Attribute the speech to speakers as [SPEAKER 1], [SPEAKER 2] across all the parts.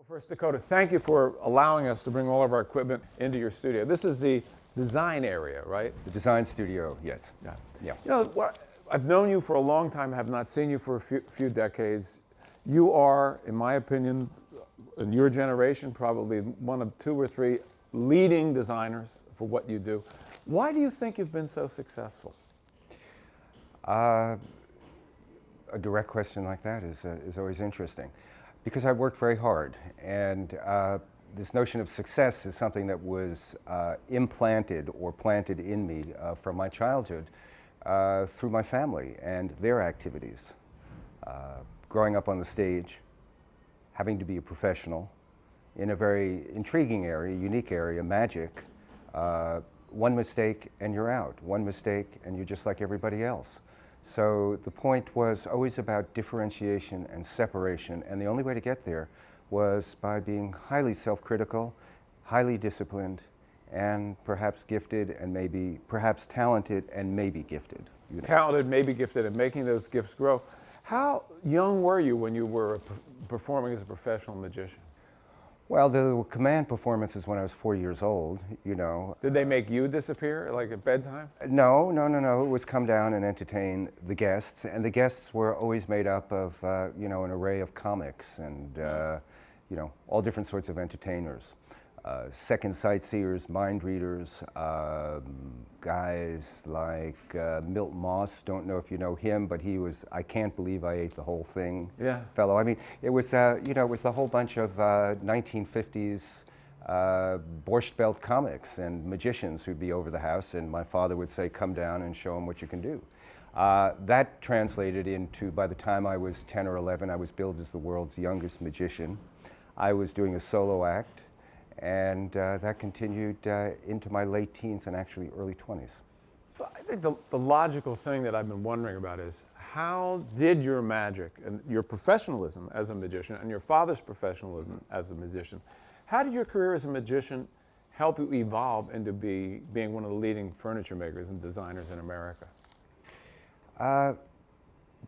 [SPEAKER 1] First, Dakota, thank you for allowing us to bring all of our equipment into your studio. This is the design area, right?
[SPEAKER 2] The design studio, yes.
[SPEAKER 1] Yeah.
[SPEAKER 2] Yeah.
[SPEAKER 1] You know, I've known you for a long time, have not seen you for a few decades. You are, in my opinion, in your generation, probably one of 2 or 3 leading designers for what you do. Why do you think you've been so successful?
[SPEAKER 2] A direct question like that is always interesting, because I worked very hard, and this notion of success is something that was implanted or planted in me from my childhood through my family and their activities. Growing up on the stage, having to be a professional in a very intriguing area, unique area, magic. One mistake and you're out. One mistake and you're just like everybody else. So the point was always about differentiation and separation, and the only way to get there was by being highly self-critical, highly disciplined, and perhaps gifted and maybe, perhaps talented and maybe gifted. You know.
[SPEAKER 1] Talented, maybe gifted, and making those gifts grow. How young were you when you were performing as a professional magician?
[SPEAKER 2] Well, the command performances when I was 4 years old, you know.
[SPEAKER 1] Did they make you disappear, like at bedtime?
[SPEAKER 2] No. It was come down and entertain the guests, and the guests were always made up of, you know, an array of comics and, you know, all different sorts of entertainers. Second sightseers, mind readers, guys like Milt Moss. Don't know if you know him, but he was, I can't believe I ate the whole thing.
[SPEAKER 1] Yeah.
[SPEAKER 2] Fellow. I mean, it was, you know, it was the whole bunch of 1950s Borscht Belt comics and magicians who'd be over the house, and my father would say, come down and show them what you can do. That translated into, by the time I was 10 or 11, I was billed as the world's youngest magician. I was doing a solo act. And that continued into my late teens and actually early 20s.
[SPEAKER 1] So I think the logical thing that I've been wondering about is, how did your magic and your professionalism as a magician and your father's professionalism as a musician, how did your career as a magician help you evolve into being one of the leading furniture makers and designers in America?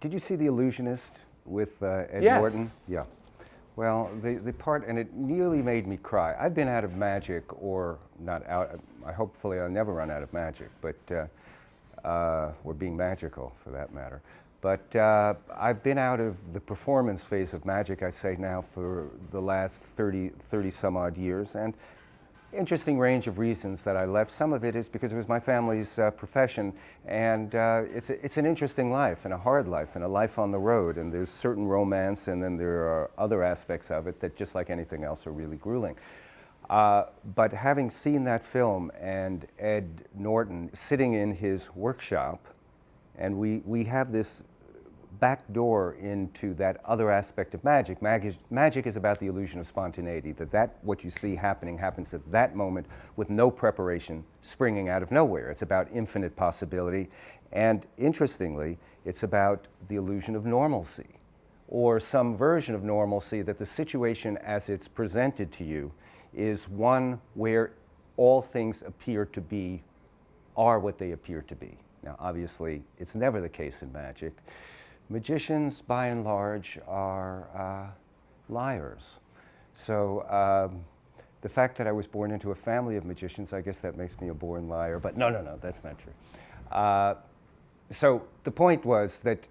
[SPEAKER 2] Did you see The Illusionist with Ed
[SPEAKER 1] Yes.
[SPEAKER 2] Norton? Yeah. Well, the part, and it nearly made me cry. I've been out of magic, or not out, hopefully I'll never run out of magic, but, or being magical for that matter. But I've been out of the performance phase of magic, I'd say now, for the last 30 some odd years. And interesting range of reasons that I left. Some of it is because it was my family's profession, and it's an interesting life and a hard life and a life on the road, and there's certain romance, and then there are other aspects of it that, just like anything else, are really grueling. But having seen that film and Ed Norton sitting in his workshop, and we have this back door into that other aspect of magic. Magic is about the illusion of spontaneity, that what you see happening happens at that moment with no preparation, springing out of nowhere. It's about infinite possibility, and interestingly, it's about the illusion of normalcy, or some version of normalcy, that the situation as it's presented to you is one where all things appear to be, are what they appear to be. Now, obviously, it's never the case in magic. Magicians, by and large, are liars. So the fact that I was born into a family of magicians, I guess that makes me a born liar. But no, that's not true. So the point was that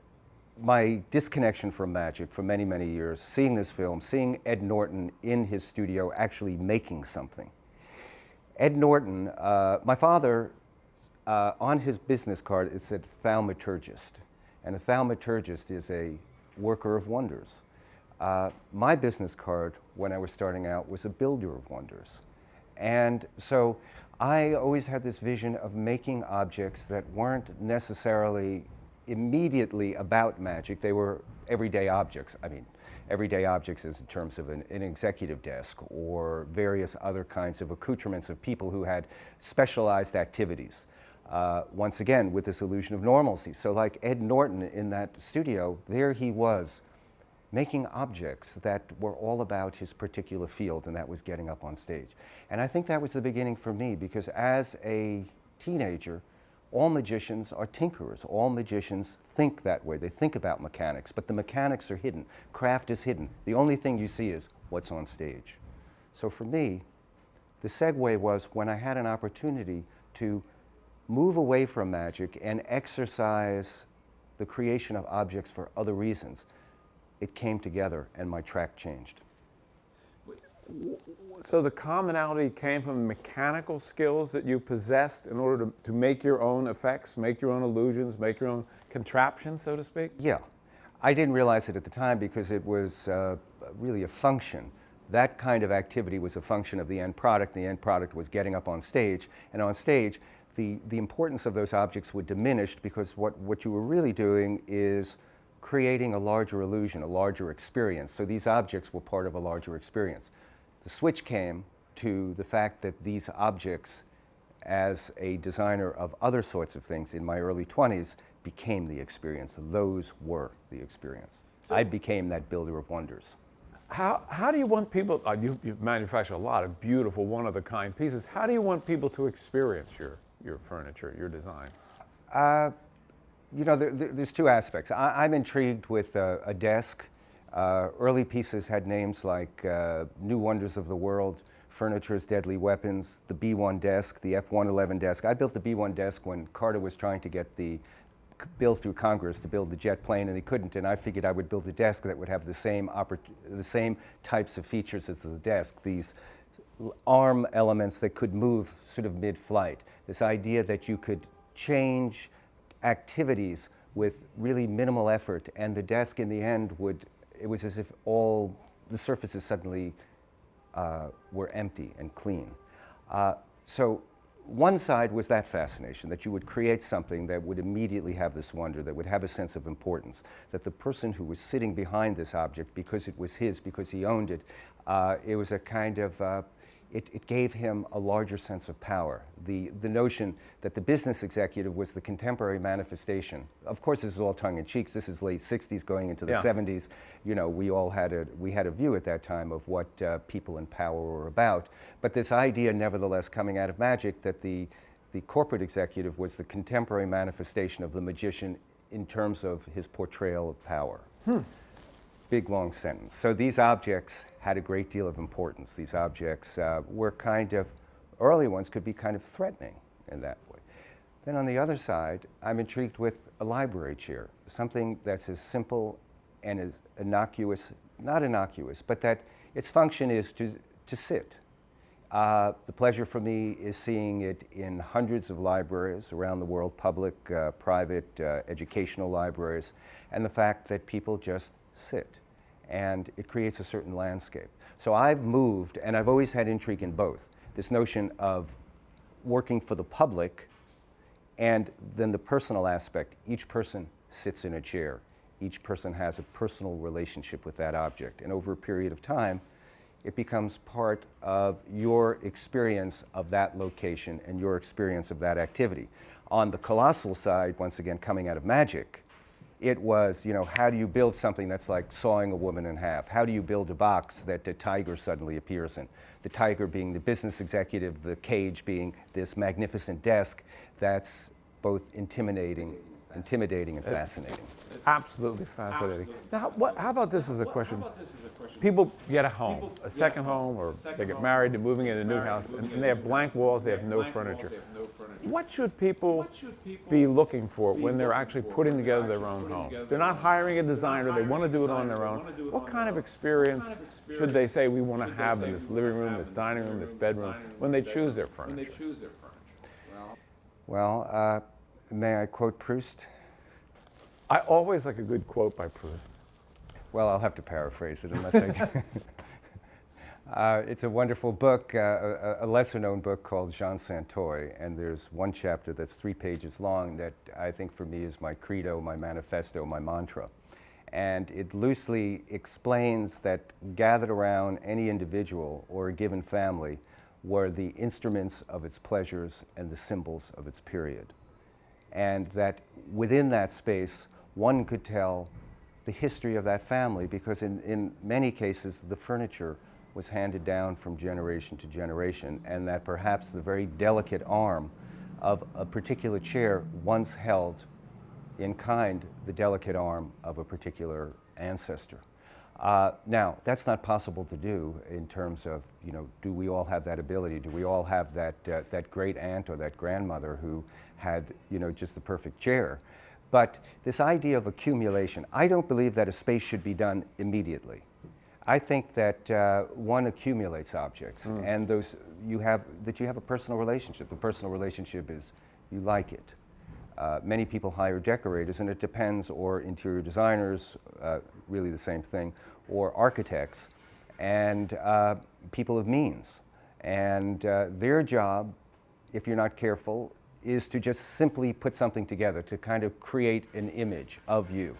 [SPEAKER 2] my disconnection from magic for many, many years, seeing this film, seeing Ed Norton in his studio actually making something. Ed Norton, my father, on his business card, it said thaumaturgist. And a thaumaturgist is a worker of wonders. My business card, when I was starting out, was a builder of wonders. And so I always had this vision of making objects that weren't necessarily immediately about magic. They were everyday objects. I mean, everyday objects is in terms of an executive desk or various other kinds of accoutrements of people who had specialized activities. Once again, with this illusion of normalcy. So like Ed Norton in that studio, there he was making objects that were all about his particular field, and that was getting up on stage. And I think that was the beginning for me, because as a teenager, all magicians are tinkerers. All magicians think that way. They think about mechanics, but the mechanics are hidden. Craft is hidden. The only thing you see is what's on stage. So for me, the segue was when I had an opportunity to move away from magic and exercise the creation of objects for other reasons, it came together and my track changed.
[SPEAKER 1] So the commonality came from mechanical skills that you possessed in order to make your own effects, make your own illusions, make your own contraptions, so to speak?
[SPEAKER 2] Yeah. I didn't realize it at the time because it was really a function. That kind of activity was a function of the end product. The end product was getting up on stage, and on stage, the importance of those objects would diminish because what you were really doing is creating a larger illusion, a larger experience. So these objects were part of a larger experience. The switch came to the fact that these objects, as a designer of other sorts of things in my early 20s, became the experience. Those were the experience. So I became that builder of wonders.
[SPEAKER 1] How do you want people, you manufacture a lot of beautiful, one-of-a-kind pieces. How do you want people to experience your furniture, your designs?
[SPEAKER 2] You know, there's two aspects. I'm intrigued with a desk. Early pieces had names like New Wonders of the World, Furniture's Deadly Weapons, the B-1 desk, the F-111 desk. I built the B-1 desk when Carter was trying to get the bill through Congress to build the jet plane, and he couldn't, and I figured I would build a desk that would have the same types of features as the desk, these arm elements that could move sort of mid-flight, this idea that you could change activities with really minimal effort, and the desk in the end it was as if all the surfaces suddenly were empty and clean. So one side was that fascination, that you would create something that would immediately have this wonder, that would have a sense of importance, that the person who was sitting behind this object, because it was his, because he owned it, it was a kind of, it gave him a larger sense of power. The notion that the business executive was the contemporary manifestation. Of course, this is all tongue-in-cheek. This is late 60s going into the 70s. You know, we had a view at that time of what people in power were about. But this idea, nevertheless, coming out of magic, that the corporate executive was the contemporary manifestation of the magician in terms of his portrayal of power. Big, long sentence. So these objects had a great deal of importance. These objects were kind of, early ones could be kind of threatening in that way. Then on the other side, I'm intrigued with a library chair, something that's as simple and as innocuous, not innocuous, but that its function is to sit. The pleasure for me is seeing it in hundreds of libraries around the world, public, private, educational libraries, and the fact that people just sit, and it creates a certain landscape. So I've moved, and I've always had intrigue in both. This notion of working for the public and then the personal aspect. Each person sits in a chair. Each person has a personal relationship with that object. And over a period of time, it becomes part of your experience of that location and your experience of that activity. On the colossal side, once again, coming out of magic, it was, you know, how do you build something that's like sawing a woman in half? How do you build a box that a tiger suddenly appears in? The tiger being the business executive, the cage being this magnificent desk that's both intimidating and fascinating.
[SPEAKER 1] Absolutely fascinating. Now, how about this as a question? People get a home, a second home, or they get married, they're moving in a new house, and they have blank walls, they have no furniture. What should people be looking for when they're actually putting together their own home? They're not hiring a designer, they want to do it on their own. What kind of experience should they say we want to have in this living room, this dining room, this bedroom, when they choose their furniture?
[SPEAKER 2] Well, may I quote Proust?
[SPEAKER 1] I always like a good quote by Proust.
[SPEAKER 2] Well, I'll have to paraphrase it unless I can. It's a wonderful book, a lesser-known book called Jean Santoy, and there's one chapter that's 3 pages long that I think for me is my credo, my manifesto, my mantra. And it loosely explains that gathered around any individual or a given family were the instruments of its pleasures and the symbols of its period. And that within that space, one could tell the history of that family, because in many cases the furniture was handed down from generation to generation, and that perhaps the very delicate arm of a particular chair once held in kind the delicate arm of a particular ancestor. Now, that's not possible to do in terms of, you know, do we all have that ability? Do we all have that, that great aunt or that grandmother who had, you know, just the perfect chair? But this idea of accumulation, I don't believe that a space should be done immediately. I think that one accumulates objects, and those you have a personal relationship. The personal relationship is you like it. Many people hire decorators, and it depends, or interior designers, really the same thing, or architects, and people of means. And their job, if you're not careful, is to just simply put something together to kind of create an image of you.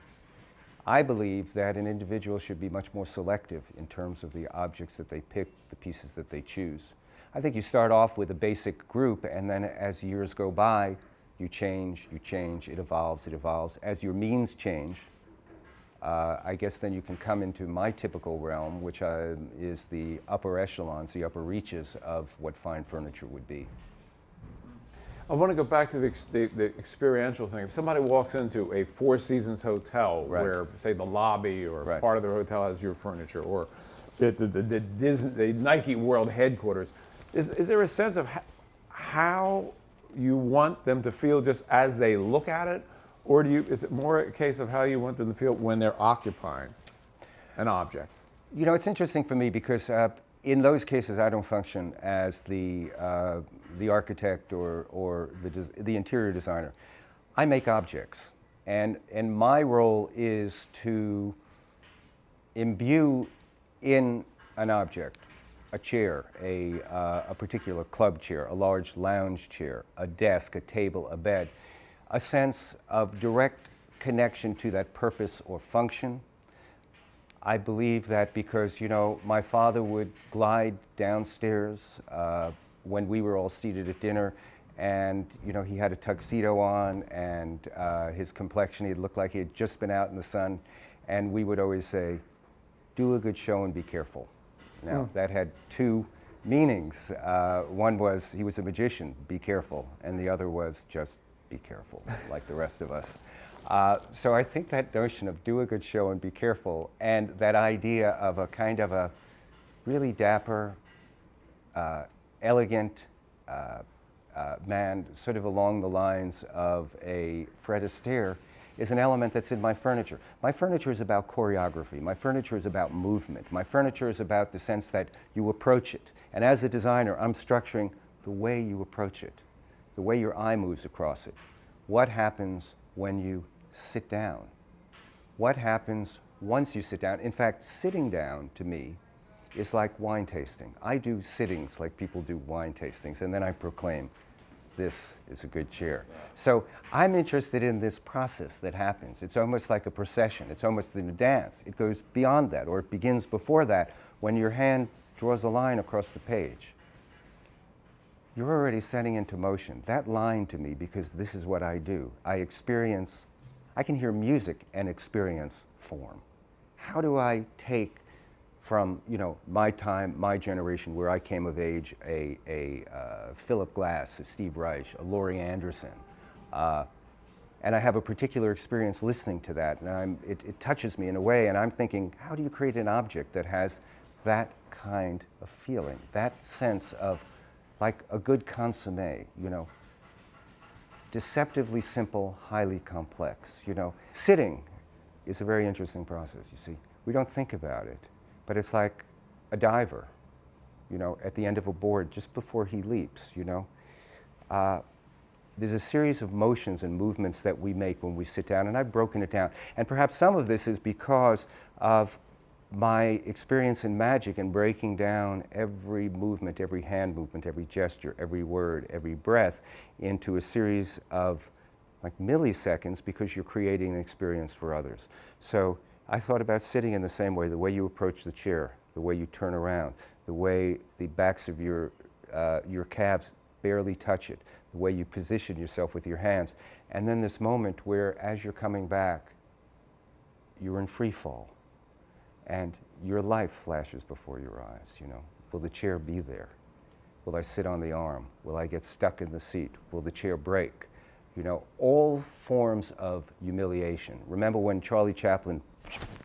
[SPEAKER 2] I believe that an individual should be much more selective in terms of the objects that they pick, the pieces that they choose. I think you start off with a basic group, and then as years go by, you change, it evolves, it evolves. As your means change, I guess then you can come into my typical realm, which is the upper echelons, the upper reaches of what fine furniture would be.
[SPEAKER 1] I want to go back to the experiential thing. If somebody walks into a Four Seasons hotel,
[SPEAKER 2] Right.
[SPEAKER 1] where, say, the lobby or
[SPEAKER 2] Right.
[SPEAKER 1] part of their hotel has your furniture, or the Nike World headquarters, is there a sense of how you want them to feel just as they look at it, or is it more a case of how you want them to feel when they're occupying an object?
[SPEAKER 2] You know, it's interesting for me because in those cases, I don't function as the architect or the interior designer. I make objects, and my role is to imbue in an object, a chair, a particular club chair, a large lounge chair, a desk, a table, a bed, a sense of direct connection to that purpose or function. I believe that because, you know, my father would glide downstairs when we were all seated at dinner, and, you know, he had a tuxedo on, and his complexion, he looked like he had just been out in the sun, and we would always say, do a good show and be careful. Now, that had two meanings. One was he was a magician, be careful, and the other was just be careful, like the rest of us. So I think that notion of do a good show and be careful, and that idea of a kind of a really dapper, elegant man, sort of along the lines of a Fred Astaire, is an element that's in my furniture. My furniture is about choreography. My furniture is about movement. My furniture is about the sense that you approach it. And as a designer, I'm structuring the way you approach it, the way your eye moves across it. What happens when you sit down? What happens once you sit down? In fact, sitting down to me is like wine tasting. I do sittings like people do wine tastings, and then I proclaim, this is a good chair. So I'm interested in this process that happens. It's almost like a procession. It's almost in a dance. It goes beyond that, or it begins before that, when your hand draws a line across the page. You're already setting into motion. That line to me, because this is what I do, I can hear music and experience form. How do I take from, you know, my time, my generation, where I came of age, a Philip Glass, a Steve Reich, a Laurie Anderson, and I have a particular experience listening to that, and it touches me in a way, and I'm thinking, how do you create an object that has that kind of feeling, that sense of, like a good consommé, you know, deceptively simple, highly complex, you know. Sitting is a very interesting process, you see. We don't think about it, but it's like a diver, you know, at the end of a board just before he leaps, you know. There's a series of motions and movements that we make when we sit down, and I've broken it down. And perhaps some of this is because of my experience in magic and breaking down every movement, every hand movement, every gesture, every word, every breath into a series of like milliseconds, because you're creating an experience for others. So I thought about sitting in the same way, the way you approach the chair, the way you turn around, the way the backs of your calves barely touch it, the way you position yourself with your hands. And then this moment where, as you're coming back, you're in free fall. And your life flashes before your eyes, you know. Will the chair be there? Will I sit on the arm? Will I get stuck in the seat? Will the chair break? You know, all forms of humiliation. Remember when Charlie Chaplin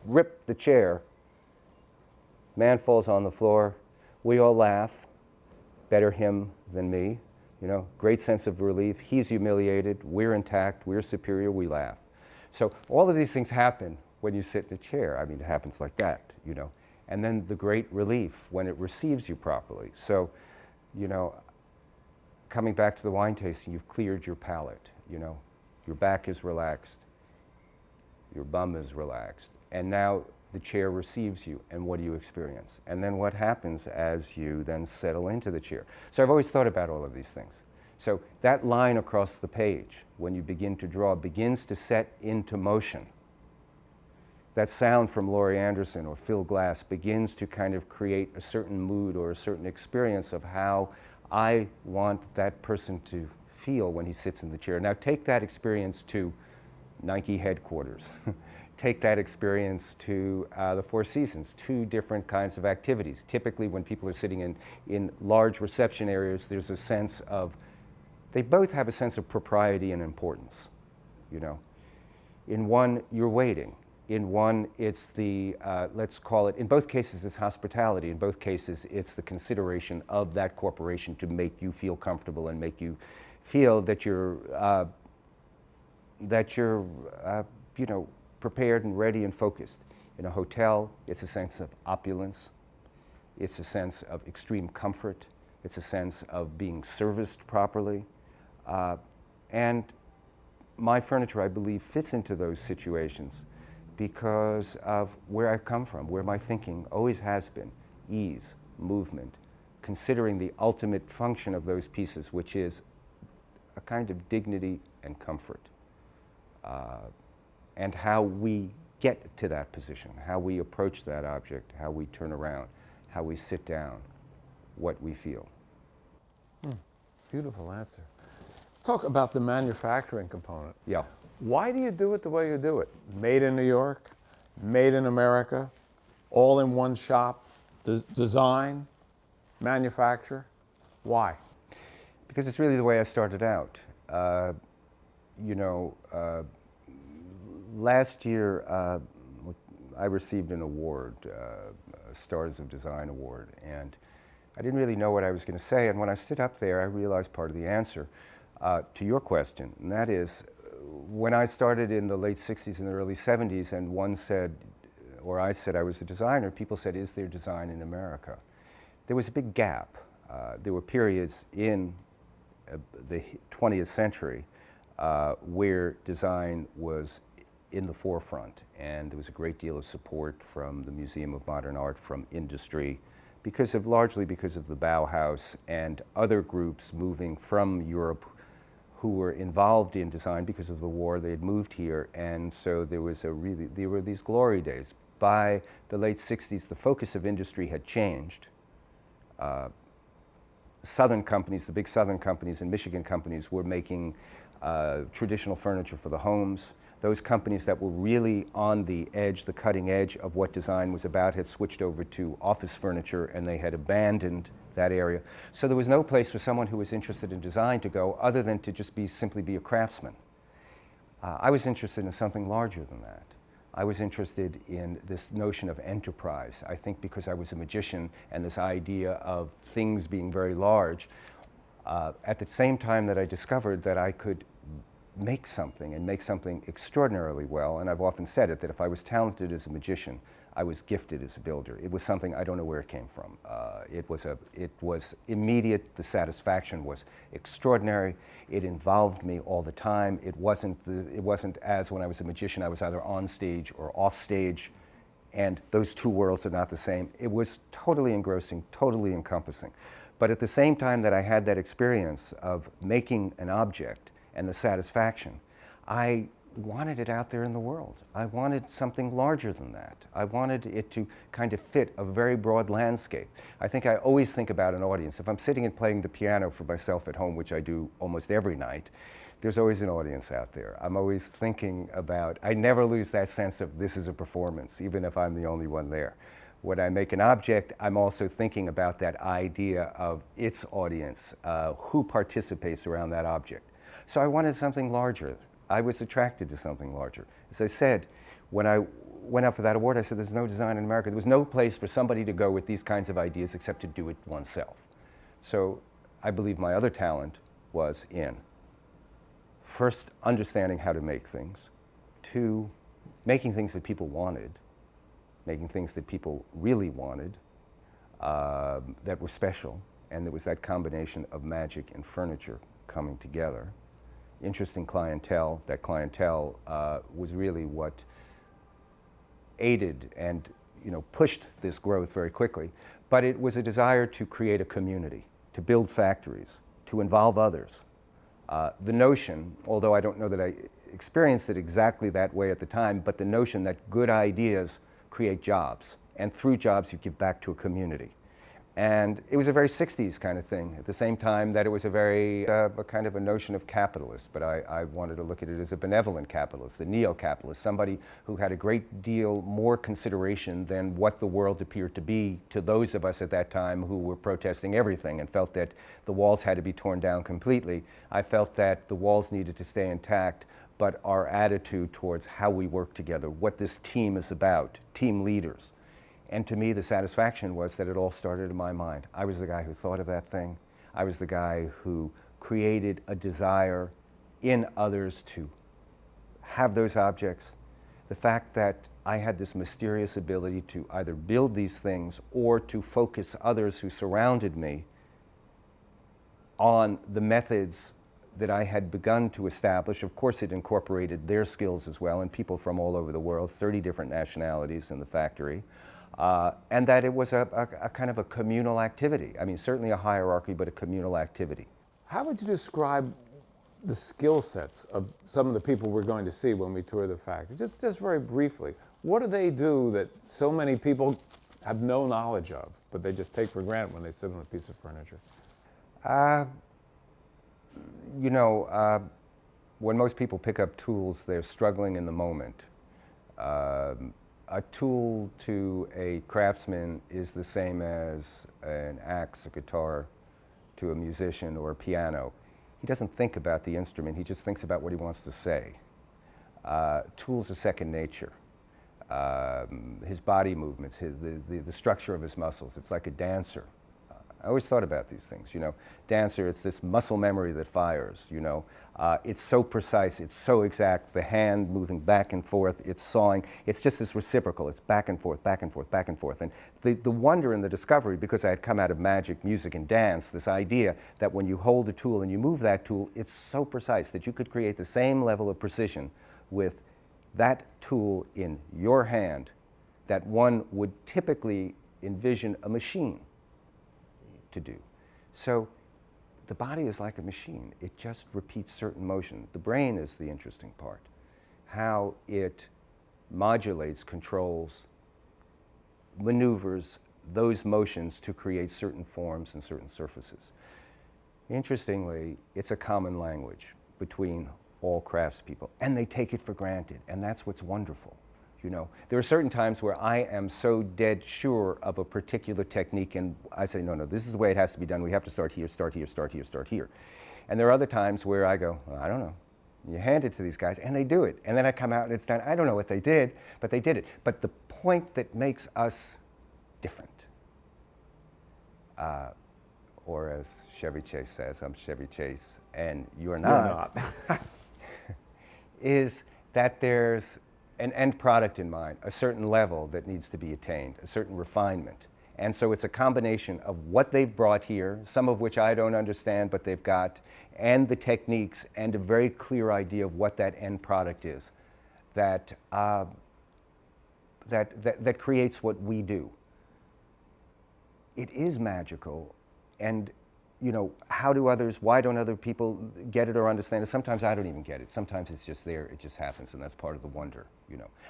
[SPEAKER 2] ripped the chair Man falls on the floor. We all laugh. Better him than me. You know, great sense of relief. He's humiliated. We're intact. We're superior. We laugh. So all of these things happen when you sit in a chair. I mean, it happens like that, you know. And then the great relief when it receives you properly. So, you know, coming back to the wine tasting, you've cleared your palate, you know. Your back is relaxed. Your bum is relaxed. And now the chair receives you, and what do you experience? And then what happens as you then settle into the chair? So I've always thought about all of these things. So that line across the page, when you begin to draw, begins to set into motion. That sound from Laurie Anderson or Phil Glass begins to kind of create a certain mood or a certain experience of how I want that person to feel when he sits in the chair. Now take that experience to Nike headquarters. Take that experience to the Four Seasons, two different kinds of activities. Typically when people are sitting in large reception areas, there's a sense of, they both have a sense of propriety and importance, you know. In one, you're waiting. In one, it's the, let's call it, in both cases it's hospitality. In both cases, it's the consideration of that corporation to make you feel comfortable and make you feel that you're you know, prepared and ready and focused. In a hotel, it's a sense of opulence. It's a sense of extreme comfort. It's a sense of being serviced properly. And my furniture, I believe, fits into those situations because of where I've come from, where my thinking always has been. Ease, movement, considering the ultimate function of those pieces, which is a kind of dignity and comfort. And how we get to that position, how we approach that object, how we turn around, how we sit down, what we feel.
[SPEAKER 1] Beautiful answer. Let's talk about the manufacturing component.
[SPEAKER 2] Yeah.
[SPEAKER 1] Why do you do it the way you do it? Made in New York, made in America, all in one shop, design, manufacture. Why?
[SPEAKER 2] Because it's really the way I started out. You know, last year I received an award, Stars of Design Award, and I didn't really know what I was going to say, and when I stood up there I realized part of the answer to your question, and that is, when I started in the late 60s and the early 70s and one said, or I said I was a designer, people said, is there design in America? There was a big gap. There were periods in the 20th century where design was in the forefront, and there was a great deal of support from the Museum of Modern Art, from industry, largely because of the Bauhaus and other groups moving from Europe who were involved in design because of the war. They had moved here, and so there were these glory days. By the late 60s, the focus of industry had changed. Southern companies, the big Southern companies and Michigan companies, were making traditional furniture for the homes. Those companies that were really on the edge, the cutting edge of what design was about, had switched over to office furniture, and they had abandoned that area. So there was no place for someone who was interested in design to go other than to just simply be a craftsman. I was interested in something larger than that. I was interested in this notion of enterprise. I think because I was a magician and this idea of things being very large, at the same time that I discovered that I could make something and make something extraordinarily well, and I've often said it, that if I was talented as a magician, I was gifted as a builder. It was something, I don't know where it came from. It was immediate, the satisfaction was extraordinary. It involved me all the time. It wasn't as when I was a magician, I was either on stage or off stage, and those two worlds are not the same. It was totally engrossing, totally encompassing. But at the same time that I had that experience of making an object and the satisfaction, I wanted it out there in the world. I wanted something larger than that. I wanted it to kind of fit a very broad landscape. I think I always think about an audience. If I'm sitting and playing the piano for myself at home, which I do almost every night, there's always an audience out there. I'm always thinking about, I never lose that sense of this is a performance, even if I'm the only one there. When I make an object, I'm also thinking about that idea of its audience, who participates around that object. So I wanted something larger. I was attracted to something larger. As I said, when I went up for that award, I said, there's no design in America. There was no place for somebody to go with these kinds of ideas except to do it oneself. So I believe my other talent was in, first, understanding how to make things, two, making things that people wanted, making things that people really wanted, that were special, and there was that combination of magic and furniture coming together. Interesting clientele. That clientele was really what aided and pushed this growth very quickly. But it was a desire to create a community, to build factories, to involve others. The notion, although I don't know that I experienced it exactly that way at the time, but the notion that good ideas create jobs, and through jobs you give back to a community. And it was a very 60s kind of thing, at the same time that it was a very a kind of a notion of capitalist, but I wanted to look at it as a benevolent capitalist, the neo-capitalist, somebody who had a great deal more consideration than what the world appeared to be to those of us at that time who were protesting everything and felt that the walls had to be torn down completely. I felt that the walls needed to stay intact, but our attitude towards how we work together, what this team is about, team leaders. And to me, the satisfaction was that it all started in my mind. I was the guy who thought of that thing. I was the guy who created a desire in others to have those objects. The fact that I had this mysterious ability to either build these things or to focus others who surrounded me on the methods that I had begun to establish. Of course, it incorporated their skills as well, and people from all over the world, 30 different nationalities in the factory. And that it was a kind of a communal activity. I mean, certainly a hierarchy, but a communal activity.
[SPEAKER 1] How would you describe the skill sets of some of the people we're going to see when we tour the factory? Just very briefly, what do they do that so many people have no knowledge of, but they just take for granted when they sit on a piece of furniture?
[SPEAKER 2] When most people pick up tools, they're struggling in the moment. A tool to a craftsman is the same as an axe, a guitar to a musician or a piano. He doesn't think about the instrument, he just thinks about what he wants to say. Tools are second nature. His body movements, the structure of his muscles, it's like a dancer. I always thought about these things, Dancer, it's this muscle memory that fires, It's so precise, it's so exact, the hand moving back and forth, it's sawing, it's just this reciprocal, it's back and forth, back and forth, back and forth. And the wonder and the discovery, because I had come out of magic, music, and dance, this idea that when you hold a tool and you move that tool, it's so precise that you could create the same level of precision with that tool in your hand that one would typically envision a machine to do. So the body is like a machine. It just repeats certain motion. The brain is the interesting part. How it modulates, controls, maneuvers those motions to create certain forms and certain surfaces. Interestingly, it's a common language between all craftspeople, and they take it for granted, and that's what's wonderful. There are certain times where I am so dead sure of a particular technique and I say, no, this is the way it has to be done. We have to start here, start here, start here, start here. And there are other times where I go, well, I don't know. You hand it to these guys and they do it. And then I come out and it's done. I don't know what they did, but they did it. But the point that makes us different, or as Chevy Chase says, I'm Chevy Chase and you're not, is that there's an end product in mind, a certain level that needs to be attained, a certain refinement. And so it's a combination of what they've brought here, some of which I don't understand, but they've got, and the techniques, and a very clear idea of what that end product is that creates what we do. It is magical, and why don't other people get it or understand it? Sometimes I don't even get it. Sometimes it's just there, it just happens, and that's part of the wonder,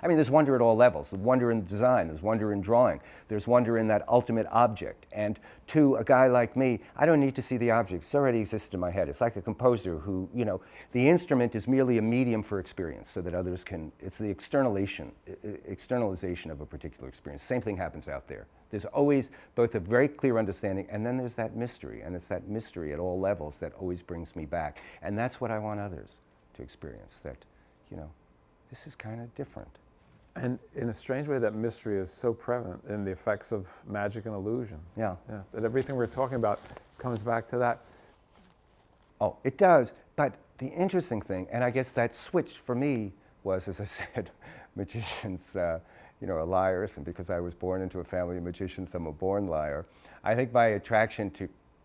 [SPEAKER 2] I mean, there's wonder at all levels. There's wonder in design, there's wonder in drawing, there's wonder in that ultimate object. And to a guy like me, I don't need to see the object. It's already existed in my head. It's like a composer who, the instrument is merely a medium for experience so that others can, it's the externalization of a particular experience. Same thing happens out there. There's always both a very clear understanding, and then there's that mystery, and it's that mystery at all levels that always brings me back. And that's what I want others to experience, that, this is kind of different.
[SPEAKER 1] And in a strange way, that mystery is so prevalent in the effects of magic and illusion.
[SPEAKER 2] Yeah.
[SPEAKER 1] Yeah, that everything we're talking about comes back to that.
[SPEAKER 2] Oh, it does. But the interesting thing, and I guess that switch for me was, as I said, magicians, you know, are liars, and because I was born into a family of magicians, I'm a born liar. I think my attraction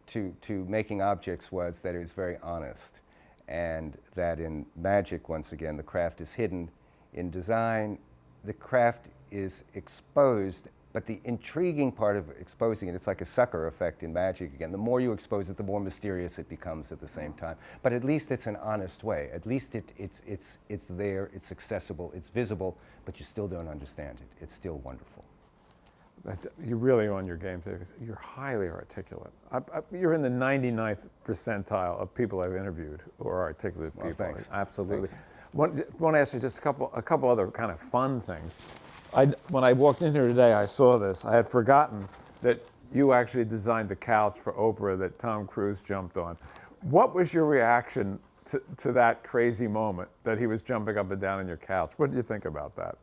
[SPEAKER 2] to making objects was that it was very honest, and that in magic, once again, the craft is hidden. In design, the craft is exposed, but the intriguing part of exposing it, it's like a sucker effect in magic again. The more you expose it, the more mysterious it becomes at the same time. But at least it's an honest way. At least it's there, it's accessible, it's visible, but you still don't understand it. It's still wonderful.
[SPEAKER 1] You're really on your game today. You're highly articulate. You're in the 99th percentile of people I've interviewed who are articulate people.
[SPEAKER 2] Thanks.
[SPEAKER 1] Absolutely.
[SPEAKER 2] Thanks.
[SPEAKER 1] Want to ask you just a couple other kind of fun things. When I walked in here today, I saw this. I had forgotten that you actually designed the couch for Oprah that Tom Cruise jumped on. What was your reaction to that crazy moment that he was jumping up and down on your couch? What did you think about that?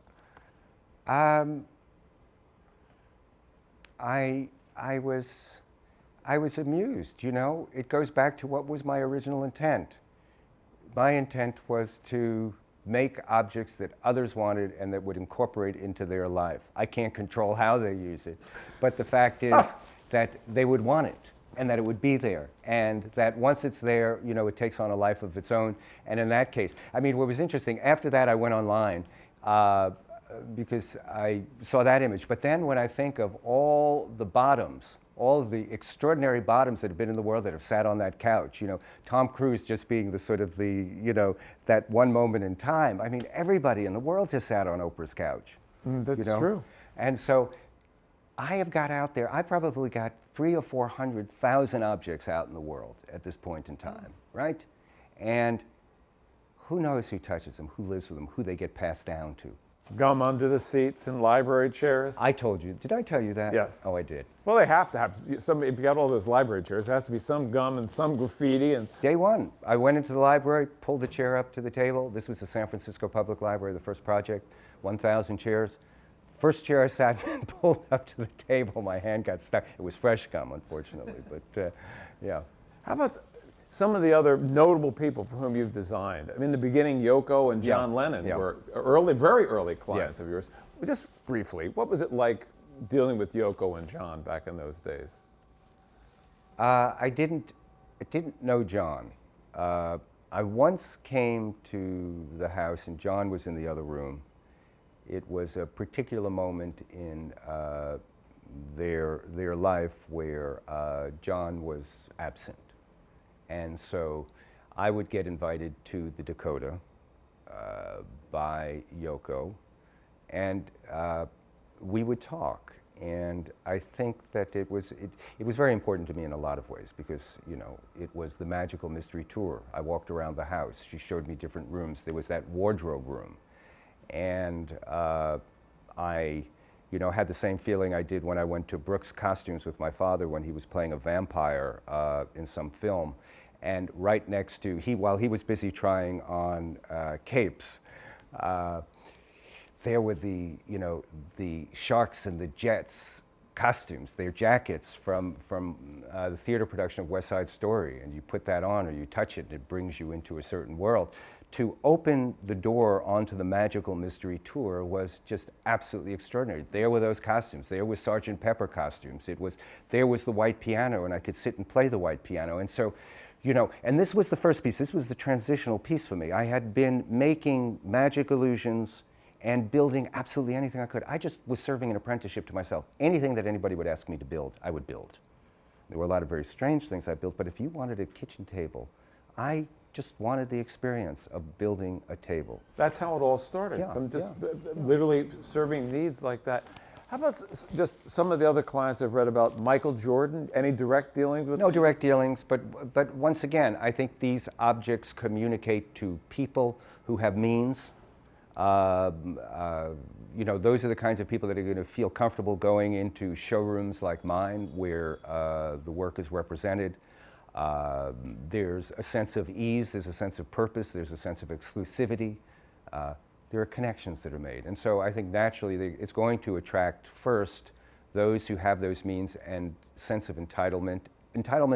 [SPEAKER 2] I was amused, you know. It goes back to what was my original intent. My intent was to make objects that others wanted and that would incorporate into their life. I can't control how they use it, but the fact is that they would want it and that it would be there, and that once it's there, you know, it takes on a life of its own. And in that case, I mean, what was interesting, after that I went online because I saw that image, but then when I think of all the bottoms, all of the extraordinary bottoms that have been in the world that have sat on that couch, you know, Tom Cruise just being the sort of the, you know, that one moment in time. I mean, everybody in the world has sat on Oprah's couch.
[SPEAKER 1] That's
[SPEAKER 2] you know?
[SPEAKER 1] true.
[SPEAKER 2] And so I have got out there, I probably got 300,000 or 400,000 objects out in the world at this point in time, right? And who knows who touches them, who lives with them, who they get passed down to.
[SPEAKER 1] Gum under the seats in library chairs.
[SPEAKER 2] I told you. Did I tell you that?
[SPEAKER 1] Yes.
[SPEAKER 2] Oh, I did.
[SPEAKER 1] Well, they have to have some. If you got all those library chairs, there has to be some gum and some graffiti. And
[SPEAKER 2] Day one, I went into the library, pulled the chair up to the table. This was the San Francisco Public Library, the first project, 1,000 chairs. First chair I sat in and pulled up to the table, my hand got stuck. It was fresh gum, unfortunately, but yeah.
[SPEAKER 1] how about some of the other notable people for whom you've designed? I mean, in the beginning, Yoko and John Lennon were very early clients of yours. Just briefly, what was it like dealing with Yoko and John back in those days?
[SPEAKER 2] I didn't know John. I once came to the house and John was in the other room. It was a particular moment in their life where John was absent. And so I would get invited to the Dakota by Yoko, and we would talk. And I think that it was very important to me in a lot of ways because, you know, it was the magical mystery tour. I walked around the house. She showed me different rooms. There was that wardrobe room. And I, you know, had the same feeling I did when I went to Brooks Costumes with my father when he was playing a vampire in some film. And right next to, while he was busy trying on capes, there were the, you know, the Sharks and the Jets costumes, their jackets from the theater production of West Side Story. And you put that on or you touch it and it brings you into a certain world. To open the door onto the magical mystery tour was just absolutely extraordinary. There were those costumes. There was Sgt. Pepper costumes. There was the white piano, and I could sit and play the white piano. And so, you know, and this was the first piece. This was the transitional piece for me. I had been making magic illusions and building absolutely anything I could. I just was serving an apprenticeship to myself. Anything that anybody would ask me to build, I would build. There were a lot of very strange things I built, but if you wanted a kitchen table, I just wanted the experience of building a table.
[SPEAKER 1] That's how it all started, from just literally serving needs like that. How about just some of the other clients I've read about? Michael Jordan, any direct dealings with?
[SPEAKER 2] No direct dealings, but once again, I think these objects communicate to people who have means. You know, those are the kinds of people that are going to feel comfortable going into showrooms like mine where the work is represented. There's a sense of ease, there's a sense of purpose, there's a sense of exclusivity. there are connections that are made. And so I think naturally it's going to attract first those who have those means and sense of entitlement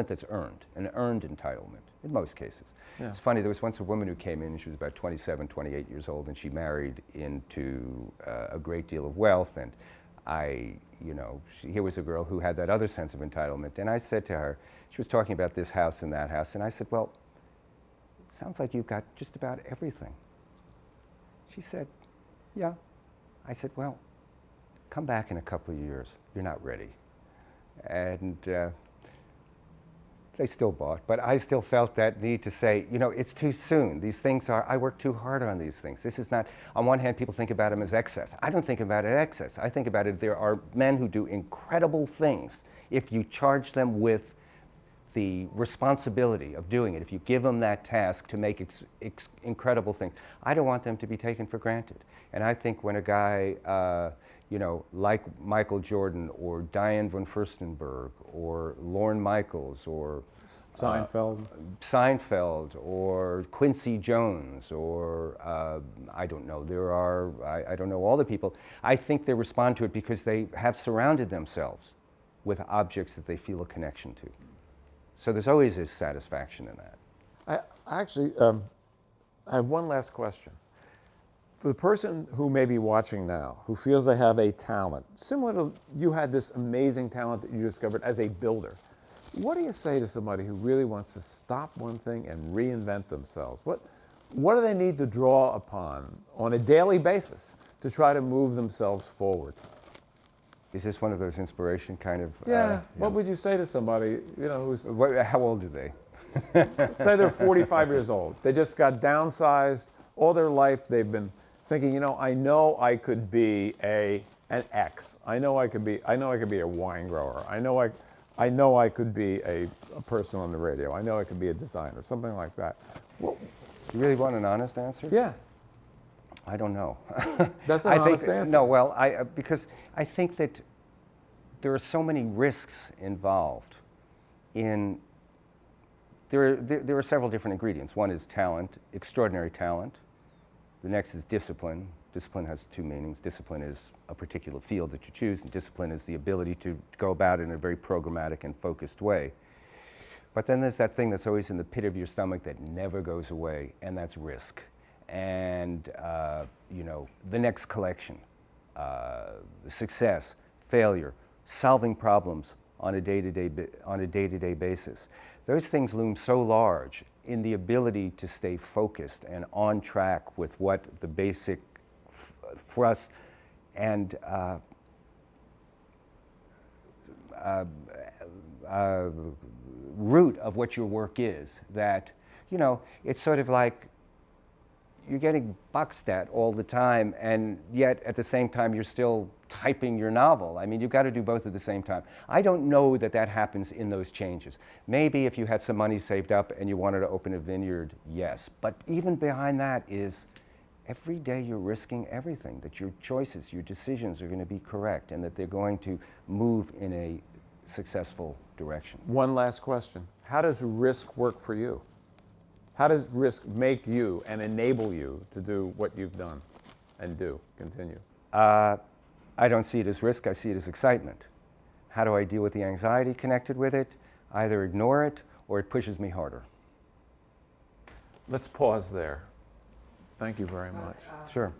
[SPEAKER 2] that's earned, an earned entitlement in most cases.
[SPEAKER 1] Yeah.
[SPEAKER 2] It's funny, there was once a woman who came in and she was about 27, 28 years old, and she married into a great deal of wealth, and here was a girl who had that other sense of entitlement. And I said to her, she was talking about this house and that house, and I said, well, it sounds like you've got just about everything. She said, yeah. I said, well, come back in a couple of years. You're not ready. And they still bought, but I still felt that need to say, it's too soon. These things I work too hard on these things. This is not, on one hand, people think about them as excess. I don't think about it as excess. I think about it, there are men who do incredible things if you charge them with the responsibility of doing it, if you give them that task to make incredible things. I don't want them to be taken for granted. And I think when a guy, like Michael Jordan or Diane von Furstenberg or Lorne Michaels or Seinfeld or Quincy Jones or I don't know, I don't know all the people. I think they respond to it because they have surrounded themselves with objects that they feel a connection to. So there's always a satisfaction in that.
[SPEAKER 1] I actually have one last question. For the person who may be watching now, who feels they have a talent, similar to you had this amazing talent that you discovered as a builder, what do you say to somebody who really wants to stop one thing and reinvent themselves? What do they need to draw upon on a daily basis to try to move themselves forward?
[SPEAKER 2] Is this one of those inspiration kind of?
[SPEAKER 1] Yeah. What would you say to somebody, who's...
[SPEAKER 2] How old are they?
[SPEAKER 1] Say they're 45 years old. They just got downsized. All their life they've been thinking, I know I could be an X. I know I could be a wine grower. I know I could be a person on the radio. I know I could be a designer, something like that. Well,
[SPEAKER 2] you really want an honest answer?
[SPEAKER 1] Yeah.
[SPEAKER 2] I don't know.
[SPEAKER 1] That's an honest answer.
[SPEAKER 2] No, well, because I think that there are so many risks involved in, there are several different ingredients. One is talent, extraordinary talent. The next is discipline. Discipline has two meanings. Discipline is a particular field that you choose, and discipline is the ability to go about it in a very programmatic and focused way. But then there's that thing that's always in the pit of your stomach that never goes away, and that's risk. And the next collection, success, failure, solving problems on a day-to-day basis. Those things loom so large in the ability to stay focused and on track with what the basic thrust and root of what your work is. That it's sort of like you're getting boxed at all the time, and yet at the same time you're still typing your novel. I mean, you've got to do both at the same time. I don't know that happens in those changes. Maybe if you had some money saved up and you wanted to open a vineyard, yes. But even behind that is every day you're risking everything, that your choices, your decisions are going to be correct and that they're going to move in a successful direction.
[SPEAKER 1] One last question. How does risk work for you? How does risk make you and enable you to do what you've done and continue?
[SPEAKER 2] I don't see it as risk, I see it as excitement. How do I deal with the anxiety connected with it? I either ignore it or it pushes me harder.
[SPEAKER 1] Let's pause there. Thank you very much.
[SPEAKER 2] Sure.